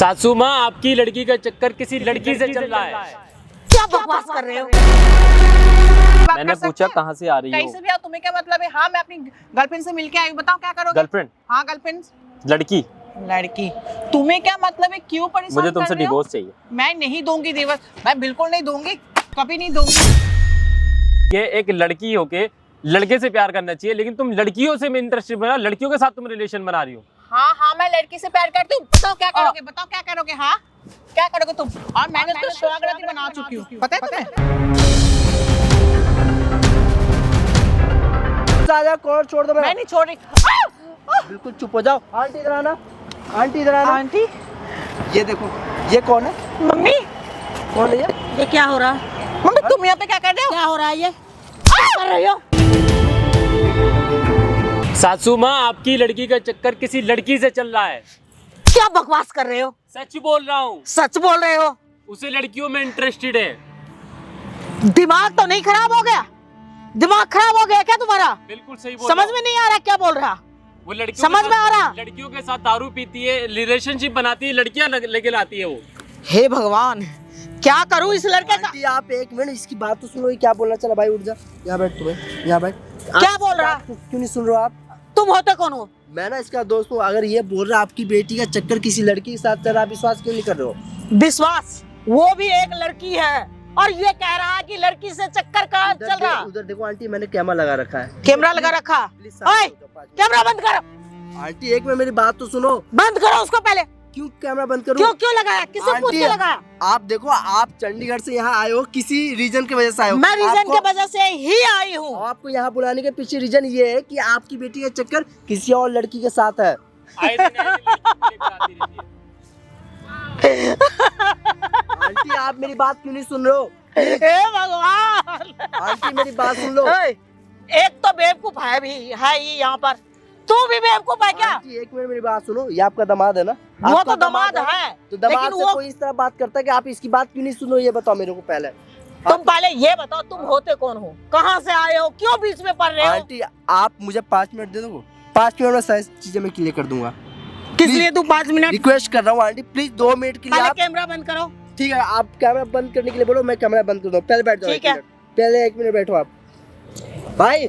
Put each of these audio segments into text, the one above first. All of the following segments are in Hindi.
सासू माँ, आपकी लड़की का चक्कर किसी लड़की से चल रहा है। क्या बकवास कर रहे हो? मैंने पूछा कहाँ से आ रही कहीं हो? से भी आओ, तुम्हें क्या मतलब है? हाँ, मैं अपनी गर्लफ्रेंड से मिलके आई हूँ, बताओ क्या करोगे? गर्लफ्रेंड? हाँ, गर्लफ्रेंड। लड़की? लड़की? तुम्हें क्या मतलब है? क्यों परेशान मुझे कर तुमसे रहे हो? डिवोर्स चाहिए। मैं नहीं दूंगी डिवोर्स, मैं बिल्कुल नहीं दूंगी, कभी नहीं दूंगी। ये एक लड़की होके लड़के से प्यार करना चाहिए, लेकिन तुम लड़कियों से इंटरेस्टेड बना, लड़कियों के साथ तुम रिलेशन बना रही हो। हाँ हाँ, मैं लड़की से प्यार करती हूँ। बताओ क्या करोगे? बताओ क्या करोगे? हाँ, क्या करोगे तुम? और मैंने तो सुहागराती बना चुकी हूँ, पता है तुम्हें? साजा कॉल छोड़ दो। मैं नहीं छोड़ रही। बिल्कुल चुप हो जाओ। आंटी इधर आना, आंटी इधर आना। आंटी? ये देखो, ये कौन है? मम्मी? कौन है ये क्या हो रहा है? मम्मी तुम यहाँ पे क्या कर रहे हो? क्या हो रहा है? ये क्या कर रही हो? सासू माँ, आपकी लड़की का चक्कर किसी लड़की से चल रहा है। क्या बकवास कर रहे हो? सच बोल रहा हूँ। सच बोल रहे हो? उसे लड़कियों में इंटरेस्टेड है। दिमाग तो नहीं खराब हो गया? दिमाग खराब हो गया क्या तुम्हारा? बिल्कुल सही बोल समझ रहा में नहीं आ रहा क्या बोल रहा? हूँ। वो लड़कियों समझ के में साथ- आ रहा? लड़कियों के साथ दारू पीती है, रिलेशनशिप बनाती है, लड़कियां लेके लाती है वो। हे भगवान, क्या करूं इस लड़के का? आंटी आप एक मिनट इसकी बात तो सुनो, ये क्या बोलना। चला भाई उठ जा, यहाँ बैठ, तुम्हें यहाँ बैठ। क्या बोल रहा? क्यों नहीं सुन रहे हो आप? तुम होते कौन हो? मैं ना इसका दोस्त हूँ। अगर ये बोल रहा आपकी बेटी का चक्कर किसी लड़की के साथ चल रहा, आप विश्वास क्यों नहीं कर रहे हो? विश्वास? वो भी एक लड़की है और ये कह रहा है कि लड़की से चक्कर का चल रहा। उधर देखो आंटी, मैंने कैमरा लगा रखा है। कैमरा लगा रखा? प्लीज ओए, कैमरा बंद करो। आंटी एक मिनट मेरी बात तो सुनो। बंद करो उसको पहले। क्यों कैमरा बंद करूं? क्यों क्यों लगाया? किसे पूछ आंटी, के लगाया? आप देखो, आप चंडीगढ़ से यहाँ आए हो, किसी रीजन की वजह से आए हो। मैं रीजन आपको- के वजह से ही आई हूँ। आपको यहाँ बुलाने के पीछे रीजन ये है कि आपकी बेटी का चक्कर किसी और लड़की के साथ है। आए दिन लड़की लेकर आती रहती है। आंटी आप मेरी बात क्यों नहीं सुन रहे हो? हे भगवान, आंटी मेरी बात सुन लो। ओए, एक तो बेवकूफ है भी है ये यहाँ पर, तू भी बेवकूफ है क्या? आंटी एक मिनट मेरी बात सुनो, ये आपका दामाद है ना? वो आपका तो दामाद है, तो दामाद लेकिन से वो कोई इस तरह बात करता है कि आप इसकी बात क्यों नहीं सुनो? ये बताओ मेरे को पहले। तुम पहले ये बताओ, तुम होते कौन हो? कहाँ से आए हो? क्यों बीच में पड़ रहे हो? आंटी आप मुझे 5 मिनट दे दो, 5 मिनट में सारी चीजें मैं क्लियर कर दूंगा। किस लिए तू 5 मिनट? रिक्वेस्ट कर रहा हूँ आंटी, प्लीज 2 मिनट के लिए पहले आप। कैमरा बंद करो। ठीक है, आप कैमरा बंद करने के लिए बोलो, मैं कैमरा बंद कर दूँ। पहले बैठ जाओ। ठीक है। पहले 1 मिनट बैठो आप। भाई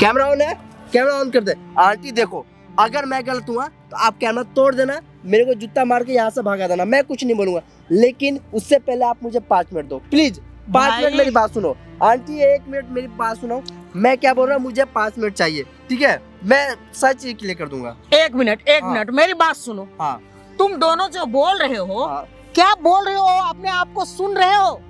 कैमरा ऑन है, कैमरा ऑन कर दे। आंटी देखो, अगर मैं गलत हुआ तो आप कैमरा तोड़ देना, मेरे को जूता मार के यहाँ से भगा देना, मैं कुछ नहीं बोलूंगा। लेकिन उससे पहले आप मुझे 5 मिनट दो प्लीज। 5 भाई। मिनट मेरी बात सुनो। आंटी 1 मिनट मेरी बात सुनो, मैं क्या बोल रहा हूँ, मुझे 5 मिनट चाहिए, ठीक है? मैं सच ही क्लियर कर दूंगा। एक मिनट, एक हाँ। मिनट, मेरी बात सुनो। हाँ तुम दोनों जो बोल रहे हो, हाँ। क्या बोल रहे हो? अपने आप को सुन रहे हो?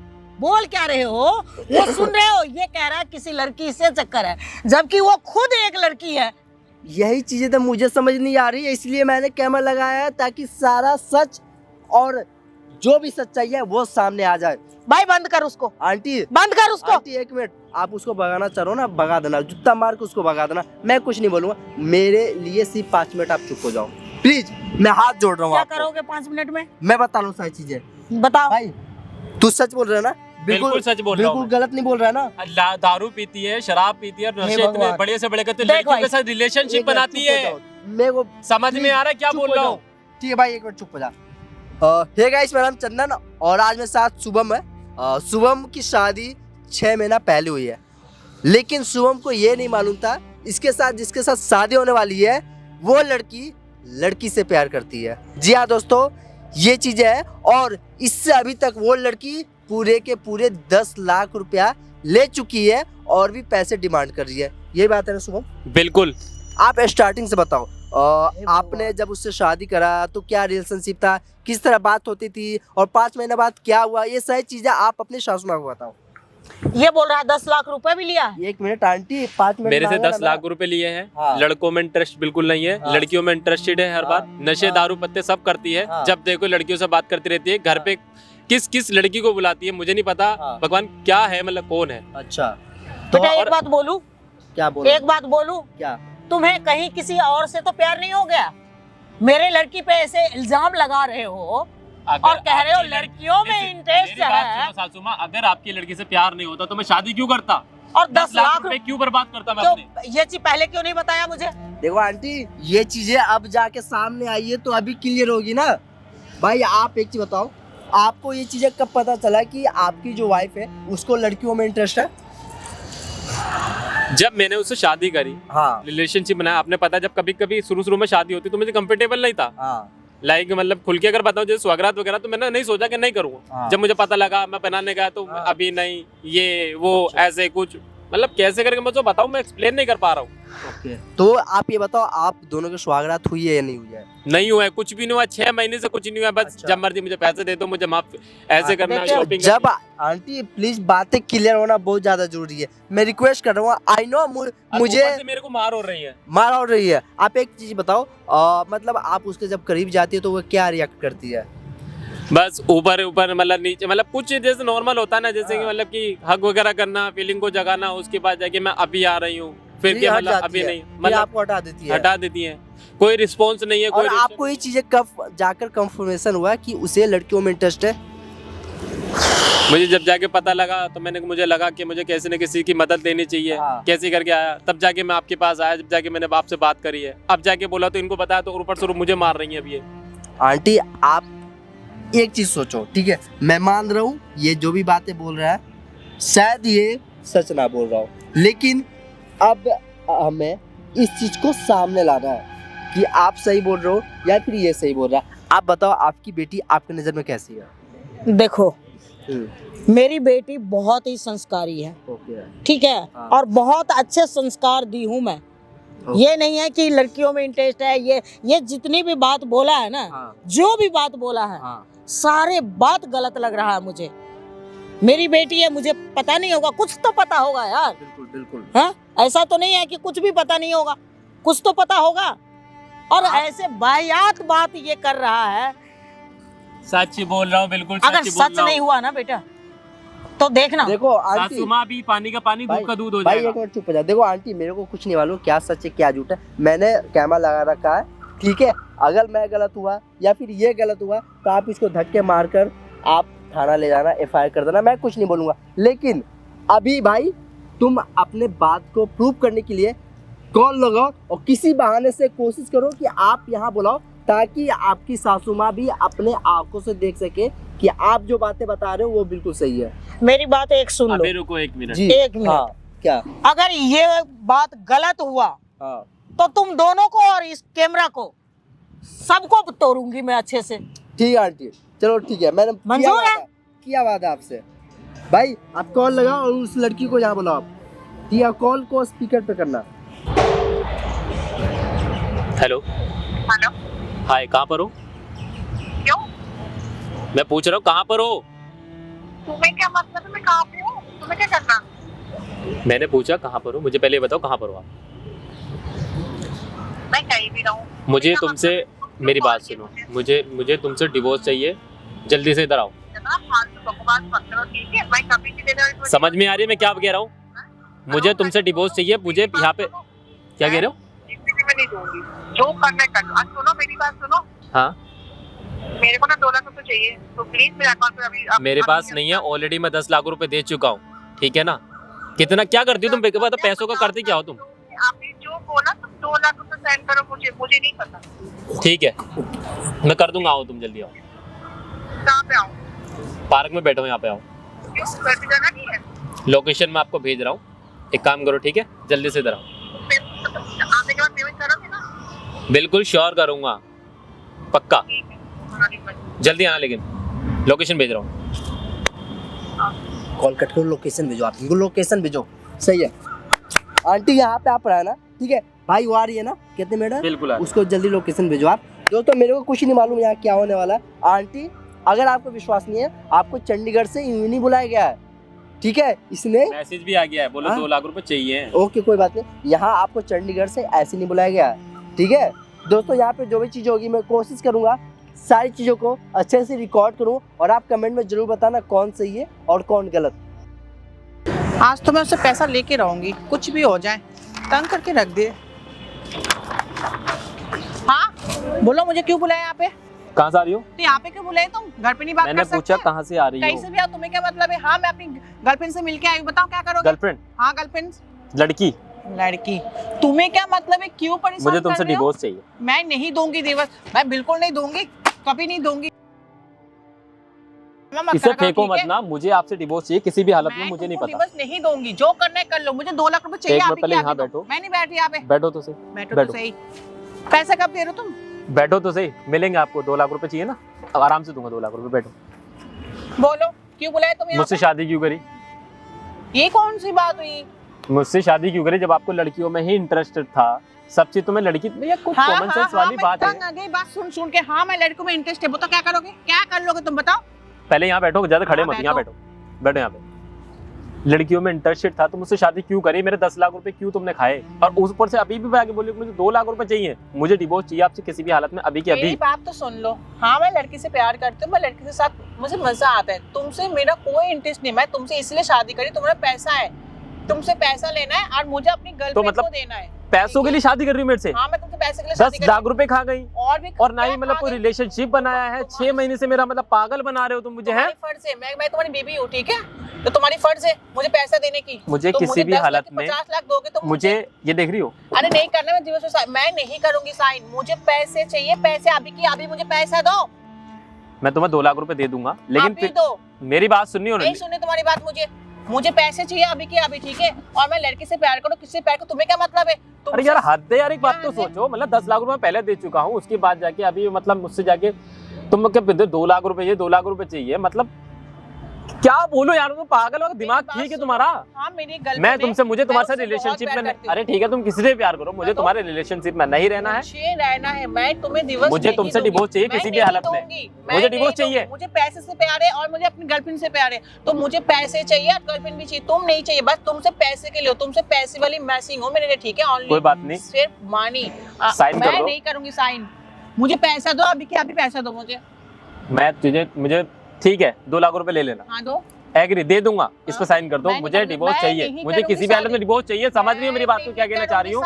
बोल क्या रहे हो? वो सुन रहे हो? ये कह रहा है किसी लड़की से चक्कर है, जबकि वो खुद एक लड़की है। यही चीजें तो मुझे समझ नहीं आ रही है, इसलिए मैंने कैमरा लगाया है, ताकि सारा सच और जो भी सच्चाई है वो सामने आ जाए। भाई बंद कर उसको, आंटी, बंद कर उसको। आंटी 1 मिनट, आप उसको भगाना चाह रहे हो ना, भगा देना, जूता मार के उसको भगा देना, मैं कुछ नहीं बोलूंगा। मेरे लिए सिर्फ 5 मिनट आप चुप हो जाओ प्लीज, मैं हाथ जोड़ रहा हूँ क्या आपको। करोगे 5 मिनट में? मैं बता रहा हूँ सारी चीजें। बताओ। भाई तू सच बोल रहा है ना? बिल्कुल सच बोल रहा हूँ बिल्कुल गलत नहीं बोल रहा है ना? दारू पीती है, शराब पीती है, नशे भगवान। इतने बड़े से बड़े करते देख लड़कियों भाई, के साथ रिलेशनशिप एक मिनट बनाती चुप हो है। जाओ। मेरे को समझ में आ रहा है क्या चुप बोल हो रहा जाओ। हूँ? ठीक है भाई, 1 मिनट चुप हो जा। हे गाइस, मेरा नाम चंदन और आज मेरे साथ शुभम है। शुभम की शादी 6 महीना पहले हुई है, लेकिन शुभम को ये नहीं मालूम था इसके साथ जिसके साथ शादी होने वाली है वो लड़की से प्यार करती है। जी हाँ दोस्तों, ये चीजें है, और इससे अभी तक वो लड़की पूरे के पूरे 10 लाख रुपया ले चुकी है और भी पैसे डिमांड कर रही है। ये बात है ना शुभम? बिल्कुल। आप स्टार्टिंग से बताओ, आपने जब उससे शादी करा तो क्या रिलेशनशिप था, किस तरह बात होती थी, और 5 महीने बाद क्या हुआ, ये सारी चीजें आप अपनी सासू माँ को बताओ। ये बोल रहा है 10 लाख रुपए भी लिया। 1 मिनट आंटी, 5 मिनट मेरे से मांगा 10 ना लाख रुपए लिए हैं। हाँ। लड़कों में इंटरेस्ट बिल्कुल नहीं है। हाँ। लड़कियों में इंटरेस्टेड है हर हाँ। बार। नशे हाँ। दारू पत्ते सब करती है। हाँ। जब देखो लड़कियों से बात करती रहती है। घर पे किस किस लड़की को बुलाती है मुझे नहीं पता। हाँ। भगवान क्या है, मतलब कौन है। अच्छा तो तो एक बात बोलूं, क्या बोल एक बात बोलूं, क्या? तुम्हें कहीं किसी और से तो प्यार नहीं हो गया? मेरे लड़की पे ऐसे इल्जाम लगा रहे हो और कह रहे हो लड़कियों में इंटरेस्ट है। सासू माँ, अगर आपकी लड़की से प्यार नहीं होता तो मैं शादी क्यों करता, और 10 लाख रुपए क्यों बर्बाद करता मैं क्यों? अपने। ये चीज पहले क्यों नहीं बताया मुझे? देखो आंटी, ये चीजें अब जाके सामने आई है तो अभी क्लियर होगी ना। भाई आप एक चीज बताओ, आपको ये चीजें कब पता चला कि आपकी जो वाइफ है उसको लड़कियों में इंटरेस्ट है? जब मैंने उससे शादी करी, हाँ रिलेशनशिप बनाया, आपने पता जब कभी कभी शुरू में शादी होती तो मुझे कंफर्टेबल नहीं था। हाँ लाइक मतलब खुल के अगर बताऊं जैसे सुहागरात वगैरह, तो मैंने नहीं सोचा कि नहीं करूंगा। हाँ। जब मुझे पता लगा मैं बनाने गया तो हाँ। अभी नहीं, ये वो ऐसे कुछ, मतलब कैसे करके मुझे बताऊं, मैं एक्सप्लेन नहीं कर पा रहा हूँ। ओके, तो आप ये बताओ, आप दोनों की सुहागरात हुई है या नहीं हुई है? नहीं हुआ है, कुछ भी नहीं हुआ, 6 महीने से कुछ नहीं हुआ। बस अच्छा। जब मर्जी मुझे पैसे दे दो, मुझे माफ ऐसे करना, देखिए, शॉपिंग जब आंटी प्लीज बातें क्लियर होना बहुत ज्यादा जरूरी है, मैं रिक्वेस्ट कर रहा हूँ। आई नो मुझे मेरे को मार हो रही है। मार हो रही है। आप एक चीज बताओ, मतलब आप उसके जब करीब जाती है तो वो क्या रिएक्ट करती है? बस ऊपर ऊपर मतलब नीचे, मतलब कुछ जैसे नॉर्मल होता है ना, जैसे कि मतलब कि हग वगैरह करना, फीलिंग को जगाना, उसके बाद जाके मैं अभी आ रही हूँ, फिर क्या हट मतलब जाती अभी है, नहीं, फिर मतलब आपको हटा देती है। हटा देती है, कोई रिस्पॉन्स नहीं है, कोई और आपको ये चीजें कब जाकर कंफर्मेशन हुआ कि उसे लड़कियों में इंटरेस्ट है? मुझे जब जाके पता लगा तो मुझे लगा कि मुझे किसी न किसी की मदद लेनी चाहिए। हाँ। कैसे करके आया, तब जाके मैं आपके पास आया, जब जाके मैंने बाप से बात करी है, अब जाके बोला तो इनको बताया तो ऊपर से मुझे मार रही है अभी ये। आंटी आप एक चीज सोचो, ठीक है, मैं मान रहा हूँ ये जो भी बातें बोल रहा है शायद ये सच ना बोल रहा हूँ, लेकिन अब हमें इस चीज को सामने लाना है कि आप सही बोल रहे हो या फिर ये सही बोल रहा है। आप बताओ, आपकी बेटी आपकी नजर में कैसी है? देखो, मेरी बेटी बहुत ही संस्कारी है, ओके, ठीक है, हाँ। और बहुत अच्छे संस्कार दी हूँ मैं। ये नहीं है कि लड़कियों में इंटरेस्ट है, ये जितनी भी बात बोला है ना, हाँ। जो भी बात बोला है, हाँ। सारे बात गलत लग रहा है मुझे। मेरी बेटी है, मुझे पता नहीं होगा, कुछ तो पता होगा यार। बिल्कुल बिल्कुल। हाँ, ऐसा तो नहीं है कि कुछ भी पता नहीं होगा, कुछ तो पता होगा। और ऐसे वाहियात बात ये कर रहा है। सच बोल रहा हूँ, बिल्कुल अगर सच नहीं हुआ ना बेटा तो देखना। देखो आंटी, सासू माँ भी पानी का पानी, दूध का दूध हो भाई जाएगा। एक मिनट चुप हो जा। देखो आंटी, मेरे को कुछ नहीं मालूम क्या सच है क्या झूठ है, मैंने कैमरा लगा रखा है, ठीक है। अगर मैं गलत हुआ या फिर ये गलत हुआ तो आप इसको धक्के मारकर आप थाना ले जाना, FIR कर देना, मैं कुछ नहीं बोलूँगा। लेकिन अभी भाई तुम अपने बात को प्रूव करने के लिए कॉल लगाओ और किसी बहाने से कोशिश करो कि आप यहाँ बुलाओ, ताकि आपकी सासू माँ भी अपने आंखों से देख सके कि आप जो बातें बता रहे हो वो बिल्कुल सही है। मेरी बात एक सुन लो। अभी रुको 1 मिनट। जी, एक मिनट। हाँ, क्या? अगर ये बात गलत हुआ हाँ, तो तुम दोनों को और इस कैमरा को सबको तोड़ूंगी मैं अच्छे से। ठीक है आंटी, चलो ठीक है, मैंने मंजूर है? किया वादा आपसे। भाई आप कॉल लगाओ और उस लड़की को यहाँ बुलाओ आप, ठीक है, कॉल को स्पीकर पे करना। हेलो, हेलो, हाय, कहाँ पर हो? क्यों? मैं पूछ रहा हूँ कहाँ पर हो? तुम्हें क्या मतलब है? मैं कहाँ पे हूँ? तुम्हें क्या करना? मैंने पूछा कहाँ पर हो, मुझे पहले ये बताओ कहाँ पर हो आप। मैं कहीं भी रहूँ। मुझे तुमसे, मेरी बात सुनो, मुझे तुमसे डिवोर्स चाहिए, जल्दी से इधर आओ। जनाब, फालतू बकवास मत करो, ठीक है? मैं कभी भी देना। समझ में आ रही है मैं क्या कह रहा हूँ? मुझे तुमसे डिवोर्स चाहिए, मुझे यहाँ पे, क्या कह रहे हो? जिंदगी में नहीं दूंगी, जो करना है कर लो। आज सुनो, मेरी बात सुनो। हाँ, मेरे को ना 2 लाख रुपए चाहिए, तो प्लीज मेरे अकाउंट पे अभी मेरे पास नहीं है, ऑलरेडी मैं 10 लाख रुपए दे चुका हूँ, ठीक है ना? कितना क्या करती हो तुम? तो पैसों का करती क्या हो तुम? आपने जो बोला तुम 2 लाख रुपए सेंड करो, मुझे नहीं पता। ठीक है, मैं कर दूंगा, आओ तुम जल्दी आओ। कहाँ पे आऊँ? पार्क में बैठो, यहाँ पे आओ। क्यों, घर पे जाना नहीं है? लोकेशन मैं आपको भेज रहा हूँ, एक काम करो, ठीक है, जल्दी से इधर आओ। आने के बाद पेमेंट करोगे ना? बिल्कुल श्योर करूंगा, पक्का, ठीक है, हमारी मर्जी। जल्दी आना, लेकिन लोकेशन भेज रहा हूँ। कॉल कट करो, लोकेशन भेजो, आप इनको लोकेशन भेजो, सही है। आंटी यहाँ पे आप रहा ना, ठीक है, भाई वो आ रही है ना, कितने मिनट है? बिल्कुल आ रही है। उसको जल्दी लोकेशन भेजो आप। दोस्तों मेरे को कुछ नहीं मालूम यहाँ क्या होने वाला है। आंटी अगर आपको विश्वास नहीं है, आपको चंडीगढ़ से यूं नहीं बुलाया गया है, ठीक है, इसने मैसेज भी आ गया है, बोलो हाँ? 2 लाख रुपए चाहिए। ओके कोई बात नहीं, यहाँ आपको चंडीगढ़ से ऐसे नहीं बुलाया गया है, ठीक है। दोस्तों यहाँ पे जो भी चीज़ होगी मैं कोशिश करूँगा सारी चीज़ों को अच्छे से रिकॉर्ड करूँ, और आप कमेंट में जरूर बताना कौन सही है और कौन गलत। आज तो मैं उससे पैसा लेके रहूंगी, कुछ भी हो जाए, तंग करके रख दे। हाँ, बोलो, मुझे क्यों बुलाया यहाँ पे? कहाँ से आ रही हो? तो यहाँ पे क्यों बुलाए तुम? घर पे नहीं बात मैंने कर सकते? पूछा कहाँ से आ रही कहीं हो? से भी आओ, तुम्हें क्या मतलब है? हाँ, मैं अपनी गर्लफ्रेंड से मिलके आई हूँ, बताओ क्या करोगे? गर्लफ्रेंड? हाँ, गर्लफ्रेंड। लड़की? लड़की? तुम्हें क्या मतलब है? क्यों परेशान कर रहे हो? मुझे तुमसे डिवोर्स चाहिए। मैं नहीं दूंगी डिवोर्स, मैं बिल्कुल नहीं दूंगी, कभी नहीं दूंगी। ड्रामा मत इसे करा करो, फेंको ठीक मत है? ना, मुझे आपसे डिवोर्स चाहिए किसी भी हालत में, मैं मुझे नहीं तुमको पता। डिवोर्स नहीं दूंगी, जो करना है कर लो, मुझे 2 लाख रुपए चाहिए एक मिनट अभी पहले के यहाँ अभी दो। बैठो। मैं नहीं बैठ रही यहाँ पे, बैठो तो सही, बैठो तो बैठो। सही। पैसे कब दे रहे हो तुम? बैठो तो सही, मिलेंगे आपको। 2 लाख रुपए चाहिए ना, अब आराम से दूंगा 2 लाख रुपए, बैठो। बोलो क्यों बुलाए तुम यहाँ मुझसे शादी क्यों करी? पे? ये कौन सी बात हुई? मुझसे शादी क्यों करी जब आपको लड़कियों में ही इंटरेस्टेड था? सब चीज तुम्हें लड़की, ये कुछ कॉमन सेंस वाली बात मैं है। तंग आ गई बात सुन सुन के। हाँ मैं लड़कों में इंटरेस्ट है, बताओ क्या करोगे, क्या कर लोगे तुम बताओ? पहले यहाँ बैठो, ज्यादा खड़े हाँ, मत, यहाँ बैठो, बैठो यहाँ पे। लड़कियों में इंटरेस्टेड था तो मुझसे शादी क्यों करी? मेरे 10 लाख रुपए क्यों तुमने खाए? और उस ऊपर से अभी भी आगे बोले मुझे 2 लाख रुपए चाहिए, मुझे डिवोर्स चाहिए आपसे किसी भी हालत में, अभी की मेरी अभी। बात तो सुन लो। हाँ मैं लड़की से प्यार करती हूँ, मैं लड़की के साथ मुझे मजा आता है, तुमसे मेरा कोई इंटरेस्ट नहीं। मैं तुमसे इसलिए शादी करी, तुम्हारा पैसा है, तुमसे पैसा लेना है और मुझे अपनी गर्लफ्रेंड मतलब को देना है। पैसों के लिए शादी कर रही हूँ मेरे से? हाँ मैं तुमसे पैसे के लिए शादी 10 करी। लाख रुपए खा गई और भी और ना ही क्या मतलब खा कोई गई? रिलेशनशिप बनाया है। 6 महीने से मेरा मतलब पागल बना रहे हो तुम मुझे, है? तुम्हारी फर्ज है, मैं तुम्हारी बीबी हूँ, ठीक है? तो तुम्हारी फर्ज है मुझे पैसा देने की। मुझे तो किसी भी 10 लाख हालत की में 50 लाख दोगे तो मुझे, ये देख रही हो, अरे नहीं करना, मैं दिवस मैं नहीं करूंगी साइन, मुझे पैसे चाहिए, पैसे अभी की अभी मुझे पैसा दो। मैं तुम्हें 2 लाख रुपए दे दूंगा, लेकिन अभी फिर दो, मेरी बात सुननी हो नहीं सुननी तुम्हारी बात। मुझे पैसे चाहिए अभी के अभी, ठीक है? और मैं लड़की से प्यार करूँ, किससे प्यार करूँ, तुम्हें क्या मतलब है? अरे यार हद है यार, एक बात तो क्या हद है? सोचो, मतलब 10 लाख रुपए पहले दे चुका हूँ, उसके बाद जाके अभी मतलब मुझसे जाके तुम क्या 2 लाख रुपए, ये 2 लाख रुपए चाहिए, मतलब क्या बोलो यार, तुम पागल हो, दिमाग बात ठीक है सुनो। तुम्हारा? हाँ मेरी गर्लफ्रेंड मैं तुमसे, मुझे तुम्हारे साथ उससे बहुत रिलेशनशिप प्यार में करती हूँ। अरे ठीक है तुम किसी से प्यार करो, मुझे तो- तुम्हारे रिलेशनशिप में नहीं रहना है। मुझे रहना है, मैं तुम्हें दिवस मुझे नहीं तुमसे दूंगी। डिवोर्स चाहिए मैं किसी भी नहीं हालत में। दूंगी, मुझे मैं नहीं डिवोर्स चाहिए। दूंगी। मुझे पैसे से प्यार है और मुझे अपनी गर्लफ्रेंड से प्यार है, तो मुझे पैसे चाहिए और गर्लफ्रेंड भी चाहिए। तुम नहीं चाहिए, बस तुमसे पैसे के लिए हो, तुमसे पैसे वाली मैसिंग हो मेरे लिए, ठीक है? कोई बात नहीं, सिर्फ मानी साइन कर मैं दो। नहीं करूंगी साइन, मुझे पैसा दो अभी के अभी, पैसा दो मुझे। मैं मुझे ठीक है 2 लाख रुपए ले लेना, हाँ दो। एग्री दे दूंगा, इस पे साइन कर दो। मैं नहीं मुझे करूंगी, डिवोर्स मैं चाहिए, नहीं मुझे करूंगी किसी भी हालत में शादी। डिवोर्स चाहिए। समझ रही हो मेरी बात को, क्या कहना चाह रही हूँ?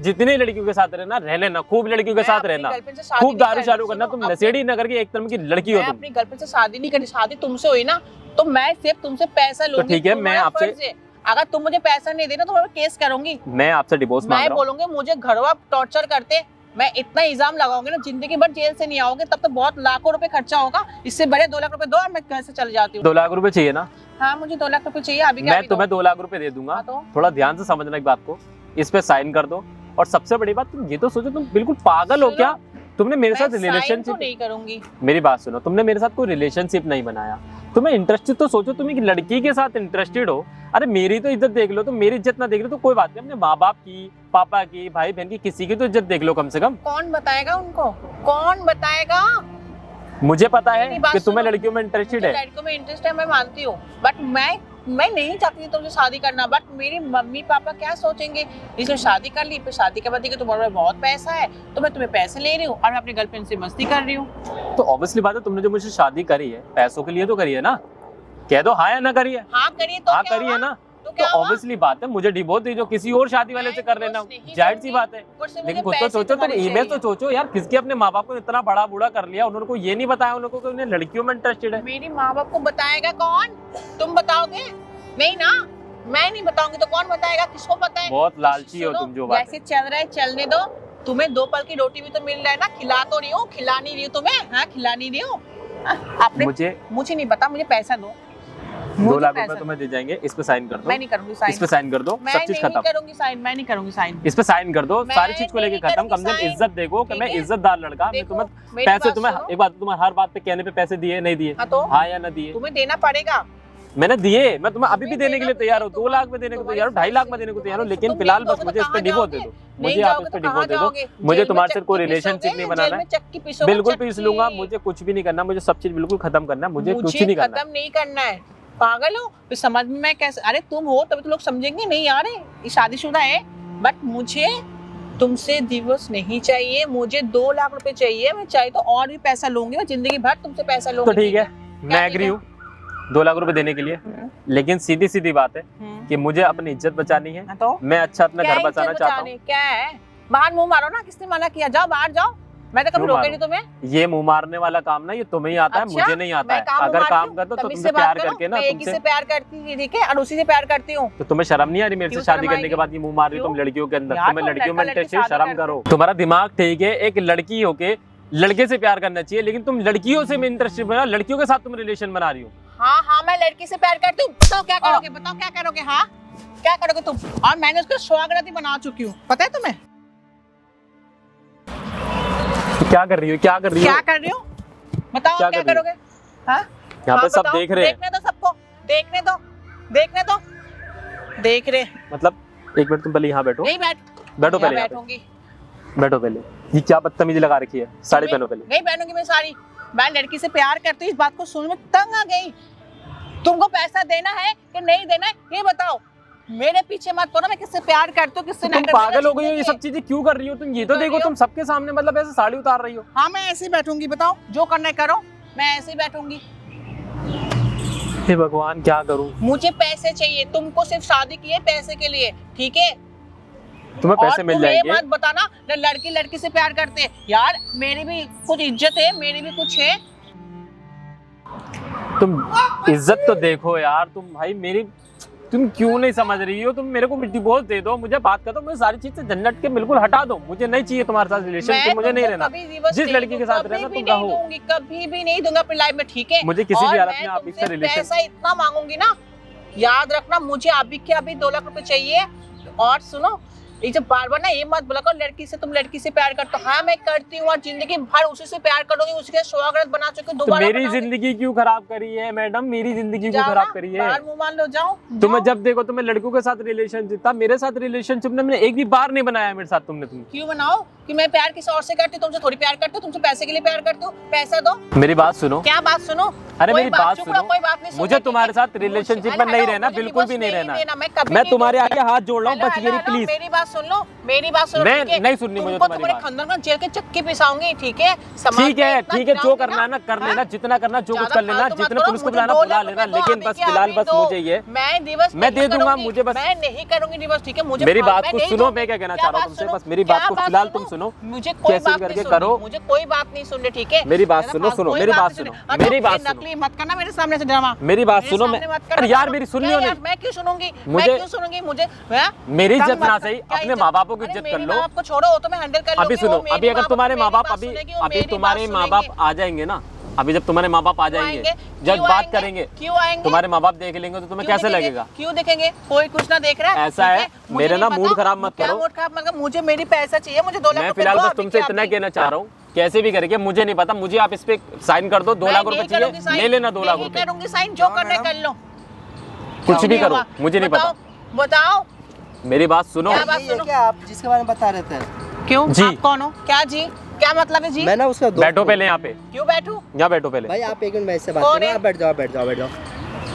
जितनी लड़कियों के साथ रहना, रह लेना, खूब लड़कियों के साथ रहना, खूब दारू शारू करना। तुम नशेड़ी नगर की एक तरह की लड़की हो मैं तुम। अपनी गर्लफ्रेंड से शादी नहीं करी, शादी तुमसे हुई ना, तो मैं सिर्फ तुमसे पैसा लूंगी। ठीक है, मैं तुम्हारा आपसे- फर्ज है। अगर तुम मुझे पैसा नहीं देना तो मैं केस करूंगी। मैं आपसे डिवोर्स मांग मैं रहा हूँ। बोलूंगी मुझे घरवा टॉर्चर करते, मैं इतना इल्जाम लगाऊंगी ना, जिंदगी भर जेल से नहीं आओगे, तब तो बहुत लाखों रुपए खर्चा होगा। इससे बड़े 2 लाख रुपए दो और मैं घर से चले जाती हूँ। 2 लाख रुपए चाहिए ना? हाँ मुझे 2 लाख रुपए चाहिए अभी के मैं अभी दो। तुम्हें 2 लाख रुपए दे दूंगा, हाँ, तो थोड़ा ध्यान से समझना एक बात को, इस पे साइन कर दो। और सबसे बड़ी बात, तुम ये तो सोचो, तुम बिल्कुल पागल हो सुनो, क्या? तुमने मेरे मैं साथ साइन तो रिलेशनशिप, नहीं करूंगी। मेरी बात सुनो, तुमने मेरे साथ कोई रिलेशनशिप नहीं बनाया, तुम्हें इंटरेस्टेड तो सोचो, तुम एक लड़की के साथ इंटरेस्टेड हो। अरे मेरी तो इज्जत देख लो, तुम मेरी इज्जत ना देख लो तो कोई बात नहीं, अपने माँ बाप की, पापा की, भाई बहन की, किसी की तो इज्जत देख लो कम से कम। कौन बताएगा उनको, कौन बताएगा? मुझे पता है मेरी बात कि तुम्हें सुनो। लड़कियों में इंटरेस्टेड मुझे है। लड़कों में इंटरेस्ट है, मैं मानती हूँ, बट मैं नहीं चाहती थी तुमसे शादी करना, बट मेरी मम्मी पापा क्या सोचेंगे, इसलिए शादी कर ली। फिर शादी के बाद देखिए तुम्हारे पास बहुत पैसा है, तो मैं तुम्हें पैसे ले रही हूँ और मैं अपनी गर्लफ्रेंड से मस्ती कर रही हूँ। तो ऑब्वियसली बात है, तुमने जो मुझसे शादी करी है पैसों के लिए तो करी है ना? कह दो हाँ या ना करिए। हाँ करिए तो हाँ क्या करी हुआ? है ना? तो तो क्या हुआ? ऑब्वियसली बात है, मुझे डिवोर्स दे, जो किसी और शादी वाले से कर मैं लेना, divorce नहीं जाहिर सी करूंगी। बात है। ऊपर से मुझे लेकिन खुद तो पैसे सोचो, तुम तुम्हारे इमेज तो चाहिए। सोचो यार, किसके अपने माँ बाप को इतना बड़ा बूढ़ा कर लिया, उन्होंने को ये नहीं बताया उनको कि उन्हें लड़कियों में इंटरेस्टेड है। मेरी माँ बाप को बताएगा कौन? तुम बताओगे? नहीं ना, मैं नहीं बताऊंगी तो कौन बताएगा, किसको पता है? बहुत लालची हो सुनो, तुम, जो बात जैसे चल रहा है चलने दो, तुम्हें 2 पल की रोटी भी तो मिल रहा है ना, खिला तो रही हूँ, खिला नहीं रही हूँ तुम्हें? हाँ खिला नहीं रही हूँ। आपने मुझे नहीं पता, मुझे पैसा दो। 2 लाख रुपए तुम्हें दे जाएंगे, इस पे साइन कर दो। मैं नहीं करूंगी साइन, इस पे साइन कर दो, मैं सब चीज नहीं खत्म। करूंगी साइन, मैं नहीं करूंगी साइन। इस पे साइन कर दो, मैं सारी चीज को लेके नहीं खत्म। कम से करूंगी कम sign, इज्जत देखो कि ठीक मैं है? इज्जतदार लड़का, मैं देखो, तुम्हें मेरी पैसे, बात तुम्हें सुनो। एक बात, तुम्हें हर बात पे कहने पे पैसे दिए नहीं दिए? हाँ तो हाँ या ना दिए? तुम्हें देना पड़ेगा। मैंने दिए, मैं तुम्हें अभी भी तुम्हें देने के लिए देना तैयार हूँ, पड़ेगा, 2 लाख में देने को तैयार हूँ, 2.5 लाख में देने को तैयार हूँ, लेकिन तुम फिलहाल नहीं बस दोगे मुझे तो इस पे कहाँ डिवोर्स दे जाओगे? दो, मुझे आप इस पे डिवोर्स दे दो। मुझे तुम्हारे साथ कोई रिलेशनशिप नहीं बनाना है, बिल्कुल पीस लूंगा, मुझे कुछ भी नहीं करना, मुझे सब चीज बिल्कुल खत्म करना है, मुझे कुछ नहीं करना। खत्म नहीं करना है, पागल हो? फिर समझ में मैं कैसे, अरे तुम हो तभी तो लोग समझेंगे, नहीं यार ये शादीशुदा है, बट मुझे तुमसे डिवोर्स नहीं चाहिए, मुझे 2 लाख रुपए चाहिए, मैं चाहे तो और भी पैसा लूंगी, मैं जिंदगी भर तुमसे पैसा लूंगी। तो ठीक है, मैं एग्री हूँ 2 लाख रुपए देने के लिए, लेकिन सीधी सीधी बात है कि मुझे अपनी इज्जत बचानी है, तो मैं अच्छा अपना क्या घर इज्जत बचाना चाहता हूँ। बचाने? क्या है, बाहर मुंह मारो ना, किसने मना किया? जाओ बाहर जाओ, मैं तो कभी क्यों रोके मारो? नहीं तुम्हें। ये मुंह मारने वाला काम ना, ये तुम्हें ही आता है, अच्छा, मुझे नहीं आता मैं है। काम अगर मारती काम हूँ, कर दो तो तमीज तुमसे से बात प्यार करो, करके ना, मैं एक ही से प्यार करती थी, ठीक है, और उसी से प्यार करती हूँ। तो तुम्हें शर्म नहीं आ रही मेरे से क्यों शादी शर्म करने के आएगी? बाद ये मुंह मार रही हो तुम क्यों? लड़कियों के अंदर? यार, तुम्हें तो लड़कियों में लड़का लड़की इंटरेस्ट है, शादी शर्म करते करो। तुम्हारा दिमाग ठीक है, एक लड़की होके लड़के से प्यार करना चाहिए, लेकिन तुम लड़कियों से इंटरेस्टेड बना, लड़कियों के साथ तुम रिलेशन बना रही हो। हाँ हाँ, मैं लड़की से प्यार करती हूँ। बताओ क्या करोगे, बताओ क्या करोगे? हाँ क्या करोगे तुम? और मैंने उसको स्वागत ही बना चुकी हूँ, पता है तुम्हें? क्या कर रही हो, क्या कर रही हो? क्या कर रही हो बताओ, क्या क्या कर रही हो? करोगे? हाँ यहाँ पे हाँ, सब बताओ, देख रहे हैं। देखने दो सबको, देखने दो, देखने दो, देख रहे। मतलब एक मिनट, तुम पहले यहाँ बैठो, नहीं बैठो पहले यहाँ पे। बैठूंगी, बैठो पहले। ये क्या बदतमीजी लगा रखी है, साड़ी पहनो पहले। नहीं पहनूंगी मैं साड़ी। मैं लड़की से प्यार करती हूँ, इस बात को सुन में तंग आ गई। तुमको पैसा देना है कि नहीं देना है ये बताओ। मेरे पीछे मत पड़ो, मैं किससे प्यार करती हूँ किससे तुम नहीं करती। पागल हो गई हो, ये सब चीजें क्यों कर रही हो तुम? ये तो देखो, तुम सबके सामने मतलब ऐसे साड़ी उतार रही हो। हाँ मैं ऐसे ही बैठूंगी, बताओ जो करना है करो, मैं ऐसे ही बैठूंगी। हे भगवान, क्या करूं? मुझे पैसे चाहिए, तुमको सिर्फ शादी की है पैसे के लिए, ठीक है? तुम्हें पैसे और मिल तुम ये जाएंगे। मत बताना ना लड़की लड़की से प्यार करते हैं। यार मेरी भी कुछ इज्जत है, मेरी भी कुछ है। तुम इज्जत तो देखो यार, तुम भाई मेरी, तुम क्यों नहीं समझ रही हो? तुम मेरे को डिवोर्स दे दो, मुझे बात कर दो, मुझे सारी चीज से झंझट के बिल्कुल हटा दो। मुझे नहीं चाहिए तुम्हारे साथ रिलेशनशिप, मुझे नहीं रहना। जिस लड़की के साथ रहना तुम रहो। कभी भी नहीं दूंगा अपनी लाइफ में, ठीक है? मुझे किसी भी और हालत मैं में आप तुमसे इससे रिलेशन, पैसा इतना मांगूंगी ना, याद रखना मुझे अभी के अभी 2 लाख रुपए चाहिए। और सुनो, ये जब बार बार ना ये मत बोला करो लड़की से, तुम लड़की से प्यार करते हो। हाँ मैं करती हूँ और जिंदगी भर उसी से प्यार करोगी, उसके स्वागत बना चुके हो, तो दोबारा मेरी बनाओगे। जिंदगी क्यों खराब करी है मैडम? मेरी जिंदगी क्यों जाओ खराब ना, करी है? बाहर मुंह मान लो, जाओ तुम्हें जाओ। जब देखो तुम्हें लड़कों के साथ रिलेशनशिप था, मेरे साथ रिलेशनशिप ने मैंने एक भी बार नहीं बनाया मेरे साथ तुमने। तुम क्यों बनाओ कि मैं प्यार किसी और से करती हूँ? तुमसे थोड़ी प्यार करती हूँ, तुमसे पैसे के लिए प्यार करती हूँ। पैसा दो। मेरी बात सुनो। क्या बात सुनो? अरे कोई मेरी बात चुप सुनो, रहो, कोई बात नहीं मुझे सुननी, तुम्हारे ठीक है? साथ रिलेशनशिप में अरे नहीं हेलो, रहना, मुझे बिल्कुल भी divorce नहीं रहना। मैं कभी मैं नहीं तुम्हारे दूंगी। आगे हाथ जोड़ रहा हूँ, हेलो, बच मेरी हेलो, प्लीज। मेरी बात सुन लो, मेरी बात सुनो, मैं ठीक है? नहीं सुननी, मुझे तुमको तुम्हारी तुम्हारे बात। खंडन में जेल के चक्की पिसाऊंगी, ठीक है? समाज ठीक में है इतना ठीक है, जो गिराऊंगी करना है ना कर हाँ? लेना, जितना करना जो कुछ ज्यादा कर लेना, फालतू मत जितना करो, पुलिस को मुझे बुलाना 2 बुला लाख लेना, रुपए दो, लेकिन अभी बस के फिलहाल अभी बस दो। मुझे ये, मैं दिवस मैं नहीं दे दूंगा, करूंगी, मुझे बस मैं नहीं करूंगी दिवस, ठीक है? मुझे मेरी फाल- बात मैं को नहीं सुनो, दूंगी। मैं क्या कहना क्या चाह रहा हूँ बात तुमसे, सुनो? बस मेरी क्या बात को फिलहाल तुम सुनो? सुनो। मुझे कोई कैसे बात करके नहीं करो। सुननी, मुझे कोई बात नहीं सुननी, ठीक है? मेरी बात मेरा सुनो, फाल- सुनो, कोई मेरी बात नहीं सुनो, सुननी। अरे, मेरी बात ये सुनो। नकली मत करना मेरे सामने से ड्रामा। मेरी बात मेरे सुनो, सामने मैं मत करो अरे यार ड्रामा। मेरी सुन क्या लियो यार, नहीं। मैं क्यों सुनूंगी? मैं मुझे- क्यों सुनूंगी? मुझे हाँ? मेरी तंग इज्जत मत ना करो। सही, क्या अपने इज्जत? माँ बापों की अरे, इज्जत मेरी कर लो। माँ बाप को छोड़ो, वो तो मैं हैंडल कर अभी लूंगी, सुनो, वो मेरी अभी अगर तुम्हारे मेरी माँ बाप बात अभी सुनेगी, वो अभी मेरी तुम्हारे बात माँ बाप सुनेंगे। आ जाएंगे ना, अभी जब तुम्हारे माँ बाप आ क्यों जाएंगे, आएंगे? जब क्यों बात आएंगे? करेंगे, क्यों आएंगे? तुम्हारे माँ बाप देख लेंगे तो तुम्हें क्यों कैसे देखेंगे? लगेगा? क्यों देखेंगे? कोई कुछ ना देख रहा है, ऐसा ठीक है, मुझे मेरे नहीं ना पता। मूड खराब मत क्या करो। मूड खराब मत करो, मुझे मेरी पैसा चाहिए, मुझे 2 लाख मैं रुपए फिलहाल दो, बस अभी तुमसे के इतना अभी। कहना चाह रहा हूँ, कैसे भी करके मुझे नहीं पता, मुझे आप इस पे साइन कर दो, 2 मैं लाख नहीं रुपए करूंगी चाहिए, साइन, ले लेना 2 लाख नहीं रुपए। करूंगी साइन, जो करना है कर लो। कुछ भी करो, होगा? मुझे नहीं पता। बताओ मेरी बात सुनो। क्या बात यही है सुनो? क्या आप जिसके बारे में बता रहे थे? क्यों? जी। आप कौन हो? क्या जी? क्या मतलब है जी? मैं ना उसका दोस्त बैठो हूँ। पहले यहाँ पे, क्यों बैठू? यहाँ बैठो पहले। भाई आप एक मिनट मेरे से बात कौन करो, है? आप बैठ जाओ, आप बैठ जाओ, बैठ जाओ।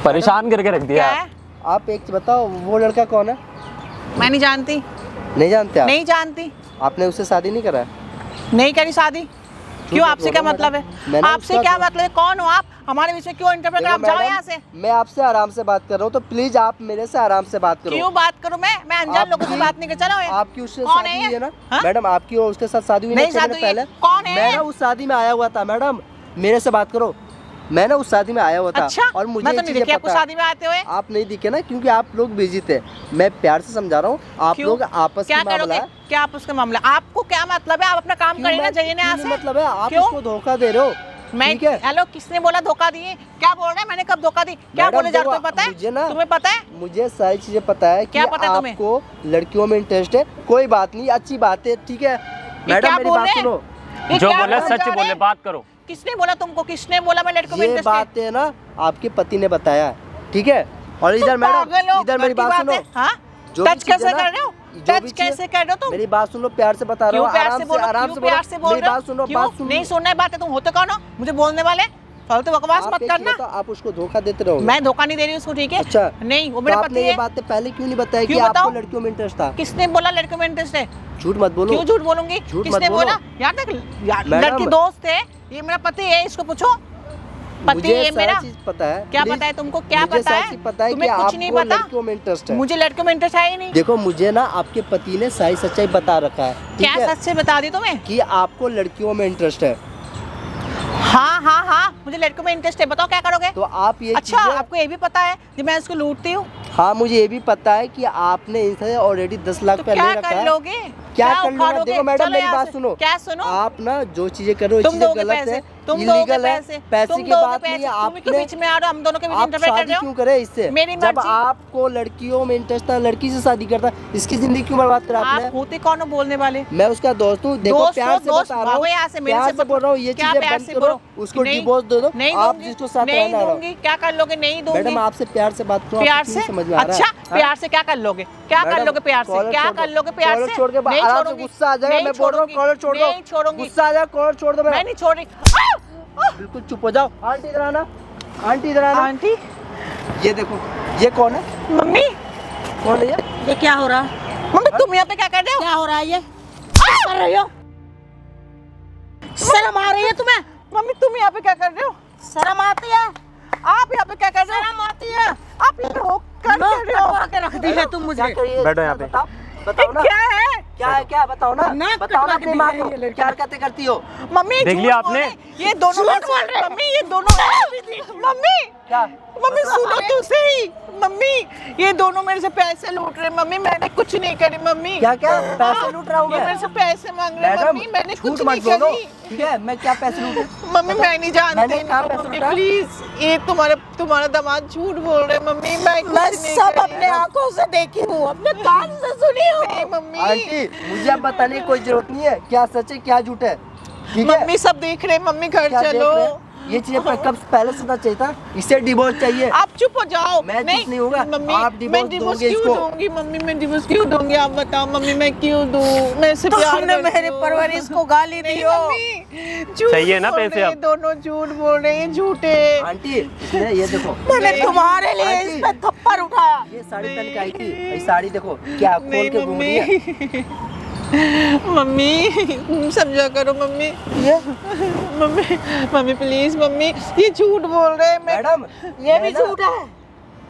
परेशान करके रख दिया क्या आप। है? आप एक चीज बताओ, वो लड़का कौन है? मैं नहीं जानती, नहीं जानते आप? नहीं जानती, आपने उससे शादी नहीं करा है? नहीं करी शादी। क्यों? मत आपसे क्या बोलो मतलब है? मैडम। मैंने आपसे उसका क्या दोस्त- मतलब है? कौन हो आप? हमारे बीच में क्यों इंटरफेयर कर? आप देखो जाओ मैडम, यहाँ से। मैं आपसे आराम से बात कर रहा हूँ, तो प्लीज आप मेरे से आराम से बात करो। क्यों बात करूं मैं अनजान आप लोगों से भी- बात नहीं कर। चलो ये। आपकी उससे कौन शादी है हुई ये? है ना हाँ? मैडम? आपकी और उसके साथ शादी हुई नहीं, ना 6 शादी महीने हुई है। पहले? कौन है? मैं ना उस शादी में आया हुआ था मैडम, मेरे से बात करो। मैं ना उस शादी में आया हुआ था। अच्छा, और मुझे मैं ये तो नहीं चीजें देखी आपको पता है। शादी में आते हुए। आप नहीं दिखे ना, क्योंकि आप लोग बिजी थे। मैं प्यार से समझा रहा हूँ, आप क्यों? लोग आपस क्या की मामला करोगे? है। क्या आप उसका मामला? आपको क्या मतलब है? आप अपना काम क्यों करिए ना, मैं- जाइए ना क्यों यहाँ नहीं से। मतलब है, आप क्यों? उसको धोखा दे रहे हो। मैं ठीक है? हेलो, किसने बोला धोखा दिए? क्या बोल रहा है? मैंने कब धोखा दी? क्या मैडम, बोले जा रहे हो? देखो, पता है मुझे ना- तुम्हें पता है? मुझे सारी चीजें पता है कि क्या पता है तुम्हें? आपको लड़कियों में इंटरेस्ट है। कोई बात नहीं, अच्छी बात है, ठीक है मैडम, क्या मेरी बोल बात रहे हैं? सुनो। ये जो क्या बोले बोल सच जा रहे बोले, हैं? बात करो। किसने बोला तुमको? किसने बोला मैं लड़कों में ये इंटरेस्ट है? बात है ना, आपके पति ने बताया है, ठीक है? और इधर मैडम, पागल हो, इधर मेरी घर की बात सुनो। है। हाँ? जो भी टच चीज़ है कैसे ना, कर रहे हो? जो भी टच चीज़- कैसे कर रहे हो तुम? मेरी बात सुनो, प्यार से बता रहा क्यों हूँ, प्यार आराम से से बोलो? आराम क्यों से प्यार से बोल मेरी रहे हो? बात सुनो, क्यों? बात सुनो। नहीं सुनना है बात है? तुम होते कौन हो मुझे बोलने वाले? फालतू बकवास आप मत एक चीज़ करना। बताओ, आप उसको धोखा देते रहोगे। मैं धोखा नहीं दे रही उसको, ठीक है? अच्छा। नहीं, वो तो मेरा आपने पति ये है। बातें पहले क्यों नहीं बताया कि क्यों आपको बताऊं? लड़कियों में इंटरेस्ट था? किसने बोला लड़कों में इंटरेस्ट है? झूठ मत बोलो। क्यों झूठ बोलूंगी? झूठ किसने मत बोलो। बोला? यार देख, यार मैडम- लड़की दोस्त है, ये मेरा पति है, इसको पूछो। पति मुझे है सारा मेरा। चीज पता है। क्या Please, पता है तुमको? क्या मुझे पता सारी है? चीज पता है कि तुम्हें कुछ नहीं आपको पता? लड़कियों में इंटरेस्ट है। मुझे लड़कों में इंटरेस्ट है ही नहीं। देखो, मुझे ना आपके पति ने सारी सच्चाई बता रखा है, ठीक क्या है? सच से बता दी तुम्हें? कि आपको लड़कियों में इंटरेस्ट है। हाँ हाँ हाँ, मुझे लड़कों में इंटरेस्ट है। बताओ क्या करोगे? तो आप ये अच्छा, चीजें- आपको ये भी पता है कि मैं इसको लूटती हूँ? हाँ, मुझे ये भी पता है कि आपने इनसे ऑलरेडी 10 लाख तो पहले क्या रखा कर है। लोगे? क्या क्या कर लूंगा? उखाड़ोगे? देखो मैडम चलो मेरी यहाँ बात से। सुनो, क्या सुनो? आप ना जो चीजें कर रहे हो तुम चीजें दोगे गलत पैसे, है, तुम दोगे इलीगल है, पैसे, पैसे तुम की दोगे बात नहीं है। पैसे, तुम ही क्यों आपने बीच में आ रहे हो, हम दोनों के बीच आप इंटरफेयर कर शादी रहे क्यों हो? करे इससे? मेरी जब मर्जी। आपको लड़कियों में इंटरेस्ट था, लड़की से शादी करता, इसकी जिंदगी क्यों बर्बाद करा आप आपने? होते कौन हो बोलने वाले? मैं उसका दोस्त हूँ, देखो दोस्त प्यार हो, से दोस्त, बता रहा हूँ, भागो यहाँ से, मेरे प्यार से से बोल रहा हूँ, ये क्या चीजें प्यार बंद से करो, बोलो? उसको नहीं, डिवोर्स दे दो, नहीं आप दूंगी, जिसको साथ नहीं रहना रहो। दूंगी। क्या कर लोगे? नहीं दूंगी। मैडम आपसे प्यार से बात करो, प्यार आपको से? क्यों समझ में आ रहा है? अच्छा, प्यार से क्या कर लोगे? क्या कर मैडम, लोगे प्यार से? कॉलर क्या छोड़ कर दो। लोगे प्यार कॉलर से? छोड़ के नहीं आराम से छोड़ूंगी, गुस्सा आ जाएगा, नहीं मैं बोल रहा हूँ छोड़ूंगी, कॉलर छोड़ दो, नहीं छोड़ूंगी, गुस्सा आ जाएगा, कॉलर छोड़ दो मैं मेरा। नहीं छोड़ रही। बिल्कुल चुप हो जाओ। आंटी इधर आना, आंटी इधर आना। आंटी, ये देखो, ये कौन है? मम्मी, कौन है ये? ये क्या हो रहा है? मम्मी तुम यहाँ पे क्या कर रहे हो? क्या हो रहा है ये? क्या कर रही हो? शर्म आ रही है तुम्हें? मम्मी तुम यहाँ पे क्या कर रहे हो? शर्म आती है? आप यहाँ पे क्या कर रहे हो? शर्म आती है? आप यहाँ पे हो कर नाक रहे हो? कटवा के रख दी है तुम मुझे। क्या करिए? बैठो यहाँ पे। बताओ, बताओ ना, क्या है? क्या है, क्या बताओ ना, नाक बताओ ना कटवा अपनी के माँ दी है ये को, लड़की। क्या हरकतें करती हो? मम्मी देख झूठ लिया बोल आपने? रहे। ये दोनों झूठ बोल रहे। मम्मी ये दोनों मम्मी क्या? मम्मी सुनो तो सही। मम्मी ये दोनों मेरे से पैसे लूट रहे। मम्मी मैंने कुछ नहीं करी। मम्मी क्या क्या पैसे लूट रहा हूँ ये मैं? मेरे से पैसे मांग रहे। मैडम मम्मी मैंने कुछ झूठ नहीं मत बोलो, करी। ठीक है? मैं क्या पैसे लूटे? मम्मी मैं नहीं जानती। मैंने कहाँ पैसे मम्मी लूटा? प्लीज, ये तुम्हारा दामाद झूठ बोल रहे। मम्मी मैं कुछ मैं नहीं सब करी। अपने आंखों से देखी हूँ, अपने कान से सुनी नहीं, हूँ। मम्मी आंटी मुझे अब बताने की कोई जरूरत नहीं है, क्या सच है क्या झूठ है, ठीक है? मम्मी सब देख रहे। मम्मी घर क्या देख चलो। रहे हैं? ये चीजें कब पहले सुनना चाहिए था, इसे डिवोर्स चाहिए। आप चुप हो जाओ। मैं चुप नहीं होगा, मम्मी आप मैं डिवोर्स डिवोर्स दोगे क्यों इसको। दूंगी? मम्मी मैं डिवोर्स क्यों दूंगी? आप बताओ मम्मी मैं क्यों दूं? मैं इससे प्यार तुमने करती मेरी हूँ। परवरिश को गाली दी नहीं हो। मम्मी झूठ चाहिए ना बोल पैसे रहे, अब? दोनों झूठ बोल रहे हैं, झूठे। आंटी इसने ये देखो, मैंने नहीं। तुम्हारे लिए आंटी। इस पे थप्पड़ उठाया। ये साड़ी पहन के आई थी, ये साड़ी देखो क्या खोल नहीं के घूम रही है। मम्मी समझा करो मम्मी। ये मम्मी प्लीज मम्मी ये झूठ बोल रहे हैं। मैडम ये भी मैं ना झूठ है।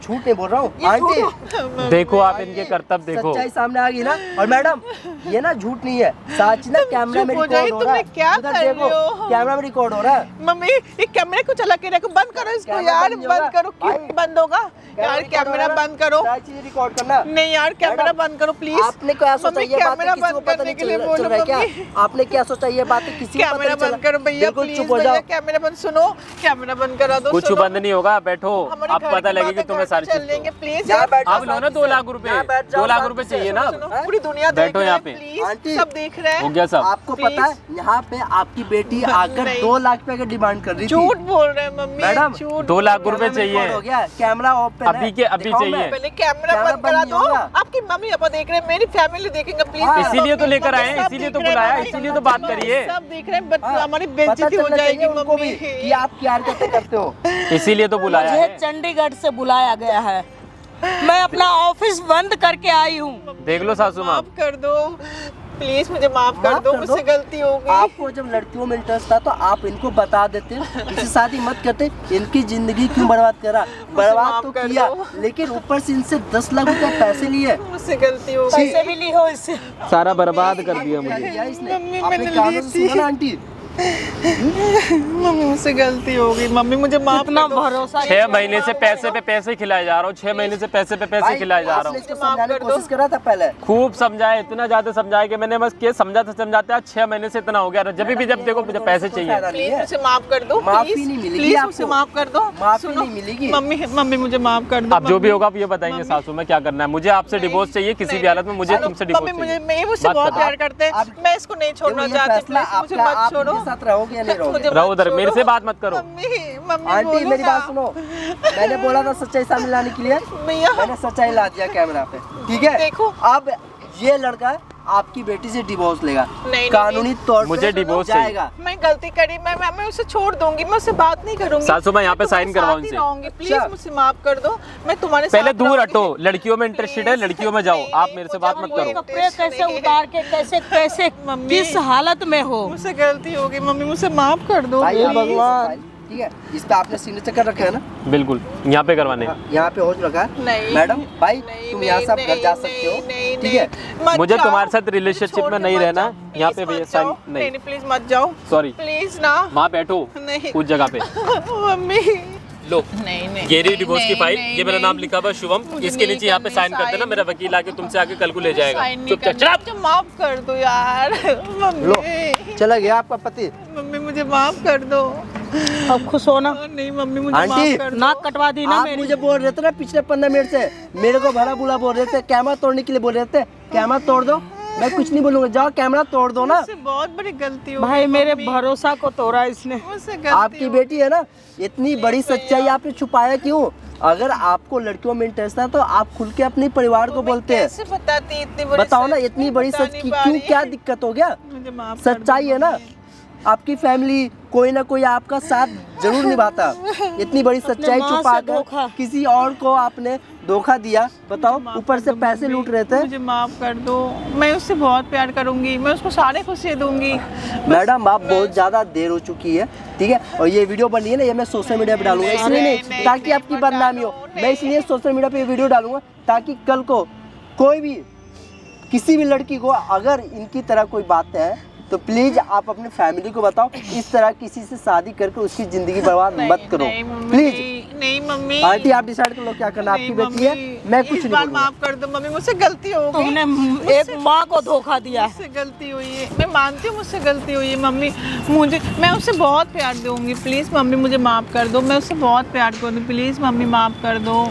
झूठ नहीं बोल रहा हूँ आंटी, देखो आप इनके कर्तव्य देखो। सच्चाई सामने आ गई ना। और मैडम ये ना झूठ नहीं है, सच ना कैमरा में चुप हो रिकॉर्ड जाइए, हो रहा है। तुम क्या उधर कर रहे देखो हो? कैमरा में रिकॉर्ड हो रहा है। मम्मी ये कैमरे को चला के रखो, बंद करो इसको कैमरा यार, बंद नहीं बंद होगा। करो। क्यों भाई, बंद होगा यार? रिकॉर्ड हो कैमरा रहा है ना, बंद करो। सारी चीजें रिकॉर्ड करना। नहीं यार कैमरा मैडम, बंद करो प्लीज। आपने क्या सोचा मम्मी, ये बात कैमरा किसी को बंद पता करने नहीं के लिए चल बोलो रहा है क्या? मम्मी। आपने क्या सोचा ये बात किसी को पता कैमरा नहीं चला? बंद करो भैया बिल्कुल प्लीज। चुप हो भैया जाओ। कैमरा बंद सुनो, कैमरा बंद करा दो। कुछ सुनो। बंद नहीं होगा, बैठो, हमारे आपको घर पता की लगेगी बातें तुम्हें घर सारी चल चीज। लेंगे प्लीज। यहाँ बैठ आप लो ना 2 लाख रुपए, यहाँ बैठ जाओ 2 लाख शांति रुपए से। चाहिए ना। सुनो, पूरी दुनिया देख बैठो रही है, यहाँ पे। प्लीज आंटी, सब देख रहे हो हैं। गया सब। आपको पता है यहाँ पे आपकी बेटी आकर नहीं। 2 लाख रुपए की डिमांड कर रही थी। झूठ बोल रहे हैं मम्मी। मैडम, झूठ 2 लाख बोल रुपए रहे हैं। कैमरा में चाहिए। रिकॉर्ड हो गया, कैमरा ओपन है। अभी के अभी दिखाऊं चाहिए। मैं? पहले कैमरा कैमरा बंद करा बंद दो। नहीं होगा। आपकी मम्मी पापा देख रहे हैं, मेरी फैमिली देखेंगे प्लीज। हाँ। इसीलिए तो लेकर आए हैं, सब इसीलिए देख तो रहे हैं, बुलाया, मम्मी, इसीलिए तो बात करिए। सब देख रहे हैं, बट हाँ, हमारी पता बेइज्जती हो चलना जाएगी चाहिए उनको मम्मी। भी कि आप क्या हरकतें करते हो। इसीलिए तो बुलाया मुझे है। चंडीगढ़ से बुलाया गया है। मैं अपना ऑफिस बंद करके आई हूँ। देख लो सासू माँ, माफ कर दो प्लीज, मुझे माफ कर माफ दो, कर दो। मुझसे गलती हो गई। आपको जब लड़कियों में इंटरेस्ट था तो आप इनको बता देते, इनसे शादी मत करते। इनकी जिंदगी क्यों बर्बाद करा? बर्बाद माफ तो कर किया, दो। लेकिन ऊपर से इनसे 10 लाख रुपए पैसे लिए। मुझसे गलती हो गई। पैसे भी ली हो इससे। सारा बर्बाद कर दिया मुझे। क्या इसने? मम्मी, आपने मैंने कानों ली से थी। सुना ना आंटी? मम्मी मुझसे गलती हो गई। मम्मी मुझे माफ इतना कर दो। भरोसा 6 महीने से पैसे पे पैसे खिलाए जा रहा हूँ, 6 महीने से पैसे पे पैसे भाई, खिलाए जा रहा आपने हूँ। इसको माफ समझाने कर की दो। कोशिश करा था पहले? खूब समझाया, इतना ज्यादा समझाया कि मैंने बस ये समझाते आज 6 महीने से इतना हो गया। जब भी जब देखो मुझे पैसे चाहिए। प्लीज मुझे माफ कर दो। माफी प्लीज, नहीं मिलेगी प्लीज आपको। मुझे माफ कर दो। माफी सुनो, नहीं मिलेगी। मम्मी मम्मी मुझे माफ कर दो। अब जो भी मम्मी। होगा आप ये बताएंगे मम्मी। सासू में क्या करना है। मुझे आपसे डिवोर्स चाहिए किसी भी हालत में, मुझे सुनो, तुमसे डिवोर्स मम्मी मुझे चाहिए। मैं मुझसे बात बहुत करो। प्यार करते हैं। आप- मैं इसको नहीं छोड़ना देखो, ये चाहती। फैसला प्लीज मुझे आपका, मत आप छोड़ो। इनके साथ रहोगे या नहीं रहोगे? मुझे रहो उधर, मत मेरे से छोड़ो। बात मत करो। मम्मी आंटी बोलो मेरी ना। बात सुनो, मैंने बोला था सच्चाई सामने लाने के लिए, भैया मैंने सच्चाई ला दिया कैमरा पे, ठीक है? देखो। अब ये लड़का आपकी बेटी से डिवोर्स लेगा, नहीं, कानूनी तौर पे मुझे डिवोर्स चाहिए। जाएगा। मैं गलती करी, मैं उसे छोड़ दूंगी, मैं उससे बात नहीं करूंगी। सासू माँ, यहाँ पे मैं तुम्हारे साइन करवाओ साथ ही इनसे। रहूंगी। प्लीज अच्छा। मुझसे माफ कर दो, मैं तुम्हारे पहले साथ दूर रहूंगी। हटो, लड़कियों में इंटरेस्टेड है, लड़कियों में जाओ। आप मेरे से बात मत मुझे करो। कपड़े कैसे उतार के कैसे कैसे मम्मी। किस हालत में हो? मुझसे गलती हो गई मम्मी, मुझसे माफ कर दो। भाई, please। भगवान, ठीक है? इस पे आपने सिग्नेचर कर रखे है ना? बिल्कुल, यहाँ पे करवाने। यहाँ पे हो रखा है। नहीं मैडम भाई, नहीं, तुम यहाँ से आप घर जा नहीं, सकते हो, नहीं, ठीक है? नहीं, मत मुझे जाओ। तुम्हारे साथ रिलेशनशिप छोड़ में के नहीं मत रहना। जाओ। यहाँ Please पे भैया मत साइन जाओ। नहीं। नहीं प्लीज मत जाओ। सॉरी, प्लीज ना। वहाँ बैठो नहीं उस जगह पे। मम्मी लो नहीं नहीं ये रही डिवोर्स की नहीं, फाइल, नहीं, ये मेरा नहीं। नाम लिखा हुआ शुभम, मुझे इसके नहीं नीचे यहाँ पे करनी, साइन कर देना, साइन मेरा वकील आके तुमसे आके कल को ले जाएगा। साइन नहीं चुपचाप करना, चुप। मुझे माफ कर दो यार। लो मम्मी चला गया आपका पति। मम्मी मुझे माफ कर दो। अब खुश हो ना? नहीं मम्मी मुझे आंटी, माफ कर दो। नाक कटवा दी ना आप मेरी। मुझे बोल रहे थे ना पिछले 15 मिनट से, मेरे को भला बुला बोल रहे थे, कैमरा तोड़ने के लिए बोल रहे थे, कैमरा तोड़ दो। मैं कुछ नहीं बोलूंगा, जाओ कैमरा तोड़ दो ना। मुझसे बहुत बड़ी गलती हो भाई गई, मेरे मम्मी। भरोसा को तोड़ा इसने। मुझसे गलती आपकी हो बेटी है ना, इतनी बड़ी सच्चाई आपने छुपाया क्यों? अगर आपको लड़कियों में इंटरेस्ट था तो आप खुल के अपने परिवार को मम्मी, बोलते हैं। कैसे बताती इतनी बड़ी बताओ ना, सच? इतनी बड़ी बता सच नहीं की पा क्यों, रही। क्या दिक्कत हो गया? मुझे माफ कर दो, सच्चाई है ना, मम्मी। आपकी फैमिली कोई ना कोई आपका साथ जरूर निभाता। इतनी बड़ी सच्चाई माँ से छुपा धोखा। कर किसी और को आपने धोखा दिया, बताओ, माफ ऊपर कर से दो, पैसे मम्मी। लूट रहे थे। मुझे माफ कर दो, मैं उससे बहुत प्यार करूंगी, मैं उसको सारे खुशी दूंगी। मैडम आप बहुत ज्यादा देर हो चुकी है, ठीक है, और ये वीडियो बनी है ना, ये मैं सोशल मीडिया पे डालूंगा, नहीं, इसलिए नहीं, नहीं ताकि नहीं, आपकी मत बदनामी हो। डालो, मैं इसलिए सोशल मीडिया पे वीडियो डालूंगा ताकि कल को कोई भी किसी भी लड़की को अगर इनकी तरह कोई बात है तो प्लीज आप अपनी फैमिली को बताओ, इस तरह किसी से शादी करके उसकी जिंदगी बर्बाद मत करो, नहीं, मम्मी, प्लीज। नहीं मम्मी। आंटी आप डिसाइड कर लो क्या करना, आपकी नहीं, बेटी है, मम्मी, मैं कुछ इस नहीं बार बोलूंगा। माफ कर दो मम्मी, मुझसे गलती हो गई। तुमने एक माँ को धोखा दिया है। मुझसे गलती हुई है, मैं मानती हूँ मुझसे गलती हुई है मम्मी। मुझे, मैं उससे बहुत प्यार दूंगी, प्लीज मम्मी मुझे माफ कर दो, मैं उससे बहुत प्यार करूँगी, प्लीज मम्मी माफ कर दो।